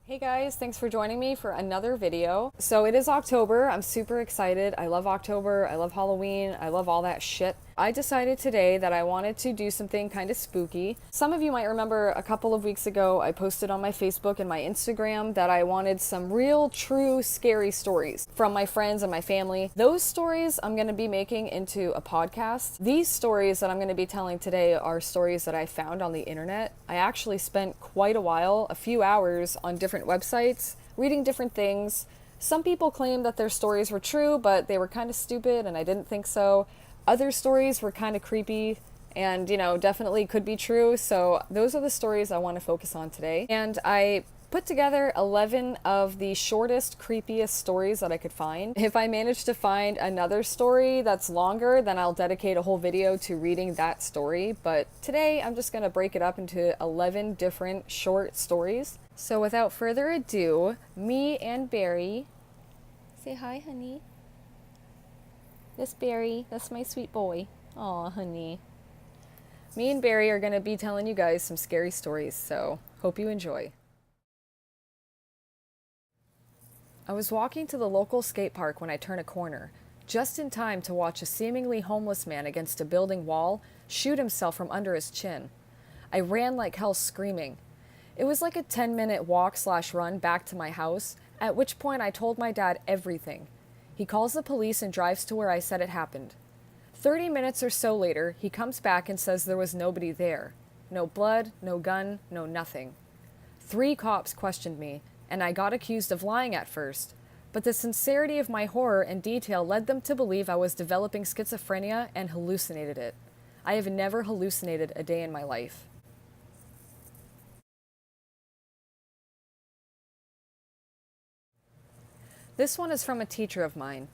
Hey guys, thanks for joining me for another video. So it is October. I'm super excited. I love October. I love Halloween. I love all that shit. I decided today that I wanted to do something kind of spooky. Some of you might remember a couple of weeks ago I posted on my Facebook and my Instagram that I wanted some real, true, scary stories from my friends and my family. Those stories I'm going to be making into a podcast. These stories that I'm going to be telling today are stories that I found on the internet. I actually spent quite a while, a few hours, on different websites, reading different things. Some people claim that their stories were true, but they were kind of stupid and I didn't think so. Other stories were kind of creepy and, definitely could be true. So those are the stories I want to focus on today. And I put together 11 of the shortest, creepiest stories that I could find. If I manage to find another story that's longer, then I'll dedicate a whole video to reading that story. But today I'm just going to break it up into 11 different short stories. So without further ado, me and Barry, say hi, honey. This Barry, that's my sweet boy. Aw, honey. Me and Barry are going to be telling you guys some scary stories, so hope you enjoy. I was walking to the local skate park when I turned a corner, just in time to watch a seemingly homeless man against a building wall shoot himself from under his chin. I ran like hell screaming. It was like a 10-minute walk/run back to my house, at which point I told my dad everything. He calls the police and drives to where I said it happened. 30 minutes or so later, he comes back and says there was nobody there. No blood, no gun, no nothing. 3 cops questioned me, and I got accused of lying at first, but the sincerity of my horror and detail led them to believe I was developing schizophrenia and hallucinated it. I have never hallucinated a day in my life. This one is from a teacher of mine.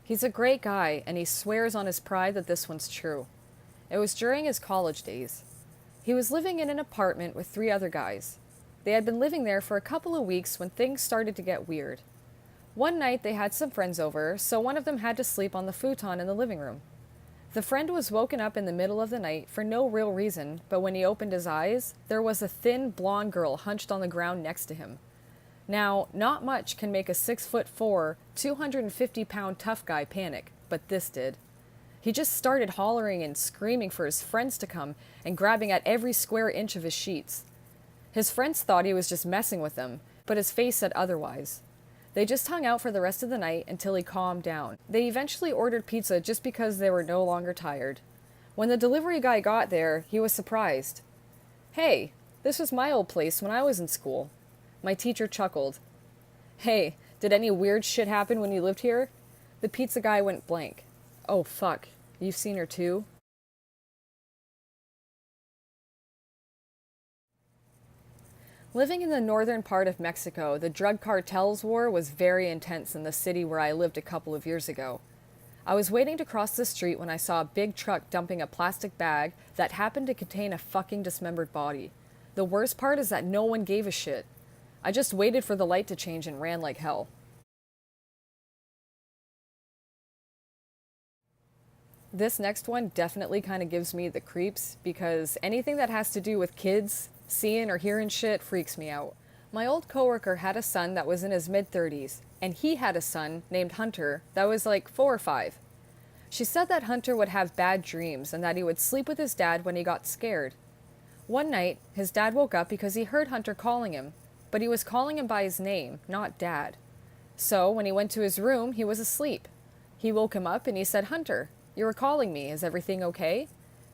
He's a great guy, and he swears on his pride that this one's true. It was during his college days. He was living in an apartment with 3 other guys. They had been living there for a couple of weeks when things started to get weird. One night they had some friends over, so one of them had to sleep on the futon in the living room. The friend was woken up in the middle of the night for no real reason, but when he opened his eyes, there was a thin blonde girl hunched on the ground next to him. Now, not much can make a 6'4", 250-pound tough guy panic, but this did. He just started hollering and screaming for his friends to come and grabbing at every square inch of his sheets. His friends thought he was just messing with them, but his face said otherwise. They just hung out for the rest of the night until he calmed down. They eventually ordered pizza just because they were no longer tired. When the delivery guy got there, he was surprised. "Hey, this was my old place when I was in school." My teacher chuckled. "Hey, did any weird shit happen when you lived here?" The pizza guy went blank. "Oh fuck, you've seen her too?" Living in the northern part of Mexico, the drug cartels war was very intense in the city where I lived a couple of years ago. I was waiting to cross the street when I saw a big truck dumping a plastic bag that happened to contain a fucking dismembered body. The worst part is that no one gave a shit. I just waited for the light to change and ran like hell. This next one definitely kind of gives me the creeps because anything that has to do with kids, seeing or hearing shit freaks me out. My old coworker had a son that was in his mid-30s, and he had a son named Hunter that was like 4 or 5. She said that Hunter would have bad dreams and that he would sleep with his dad when he got scared. One night, his dad woke up because he heard Hunter calling him, but he was calling him by his name, not Dad. So, when he went to his room, he was asleep. He woke him up and he said, "Hunter, you were calling me. Is everything okay?"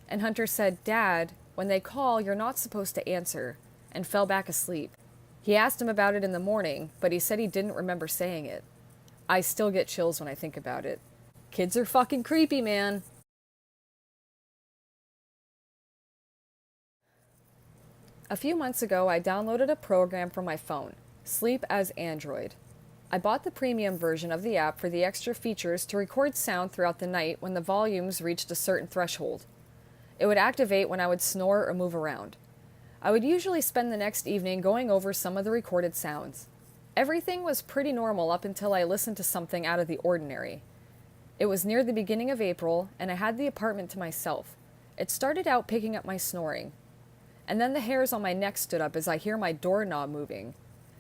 And Hunter said, "Dad, when they call, you're not supposed to answer," and fell back asleep. He asked him about it in the morning, but he said he didn't remember saying it. I still get chills when I think about it. Kids are fucking creepy, man. A few months ago, I downloaded a program for my phone, Sleep as Android. I bought the premium version of the app for the extra features to record sound throughout the night when the volumes reached a certain threshold. It would activate when I would snore or move around. I would usually spend the next evening going over some of the recorded sounds. Everything was pretty normal up until I listened to something out of the ordinary. It was near the beginning of April, and I had the apartment to myself. It started out picking up my snoring. And then the hairs on my neck stood up as I hear my doorknob moving.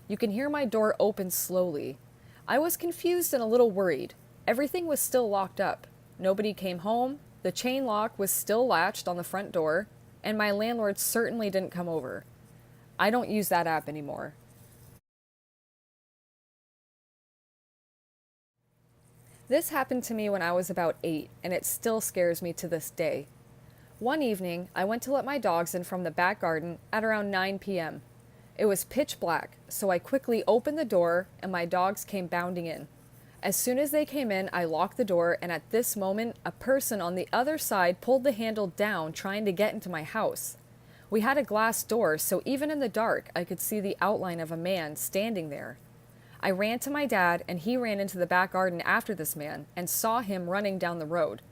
You can hear my door open slowly. I was confused and a little worried. Everything was still locked up. Nobody came home, the chain lock was still latched on the front door, and my landlord certainly didn't come over. I don't use that app anymore. This happened to me when I was about 8, and it still scares me to this day. One evening, I went to let my dogs in from the back garden at around 9 p.m. It was pitch black, so I quickly opened the door and my dogs came bounding in. As soon as they came in, I locked the door, and at this moment, a person on the other side pulled the handle down trying to get into my house. We had a glass door, so even in the dark, I could see the outline of a man standing there. I ran to my dad, and he ran into the back garden after this man and saw him running down the road.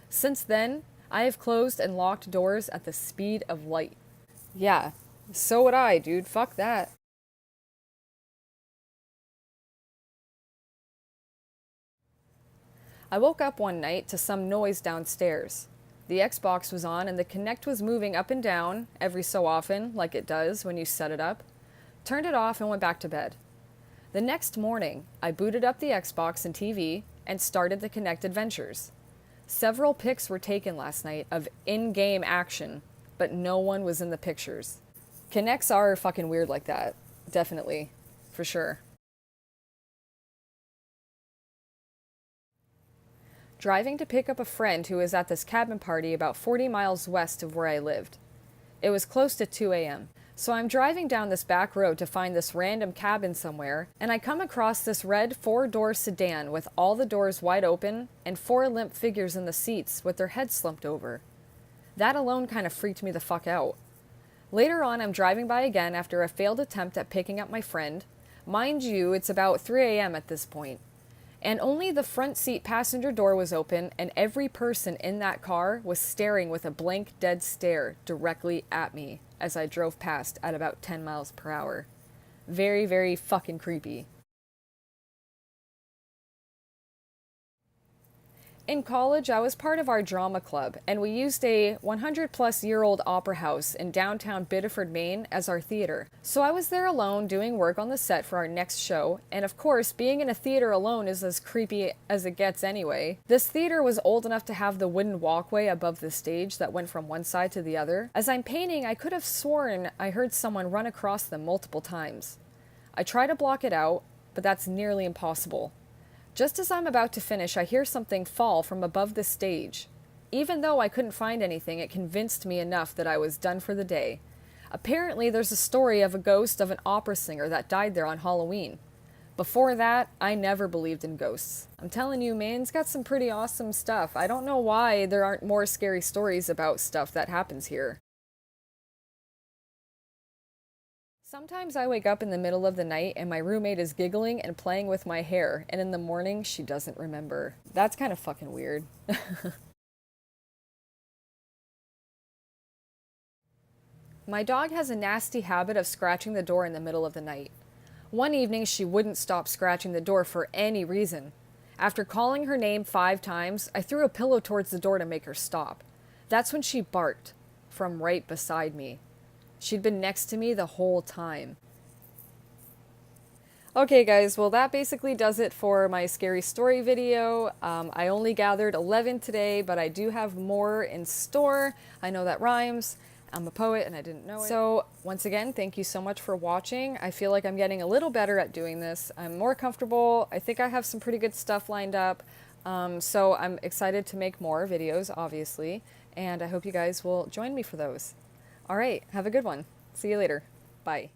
Since then, I have closed and locked doors at the speed of light. Yeah, so would I, dude. Fuck that. I woke up one night to some noise downstairs. The Xbox was on and the Kinect was moving up and down every so often, like it does when you set it up. Turned it off and went back to bed. The next morning, I booted up the Xbox and TV and started the Kinect Adventures. Several pics were taken last night of in-game action, but no one was in the pictures. Kinects are fucking weird like that. Definitely. For sure. Driving to pick up a friend who was at this cabin party about 40 miles west of where I lived. It was close to 2 a.m. So I'm driving down this back road to find this random cabin somewhere, and I come across this red 4-door sedan with all the doors wide open and 4 limp figures in the seats with their heads slumped over. That alone kind of freaked me the fuck out. Later on, I'm driving by again after a failed attempt at picking up my friend. Mind you, it's about 3 a.m. at this point. And only the front seat passenger door was open, and every person in that car was staring with a blank, dead stare directly at me as I drove past at about 10 miles per hour. Very, very fucking creepy. In college, I was part of our drama club, and we used a 100-plus-year-old opera house in downtown Biddeford, Maine as our theater. So I was there alone doing work on the set for our next show, and of course, being in a theater alone is as creepy as it gets anyway. This theater was old enough to have the wooden walkway above the stage that went from one side to the other. As I'm painting, I could have sworn I heard someone run across them multiple times. I try to block it out, but that's nearly impossible. Just as I'm about to finish, I hear something fall from above the stage. Even though I couldn't find anything, it convinced me enough that I was done for the day. Apparently, there's a story of a ghost of an opera singer that died there on Halloween. Before that, I never believed in ghosts. I'm telling you, Maine's got some pretty awesome stuff. I don't know why there aren't more scary stories about stuff that happens here. Sometimes I wake up in the middle of the night and my roommate is giggling and playing with my hair, and in the morning she doesn't remember. That's kind of fucking weird. My dog has a nasty habit of scratching the door in the middle of the night. One evening she wouldn't stop scratching the door for any reason. After calling her name 5 times, I threw a pillow towards the door to make her stop. That's when she barked, from right beside me. She'd been next to me the whole time. Okay guys, well that basically does it for my scary story video. I only gathered 11 today, but I do have more in store. I know that rhymes. I'm a poet and I didn't know it. So once again, thank you so much for watching. I feel like I'm getting a little better at doing this. I'm more comfortable. I think I have some pretty good stuff lined up. So I'm excited to make more videos, obviously, and I hope you guys will join me for those. All right, have a good one. See you later. Bye.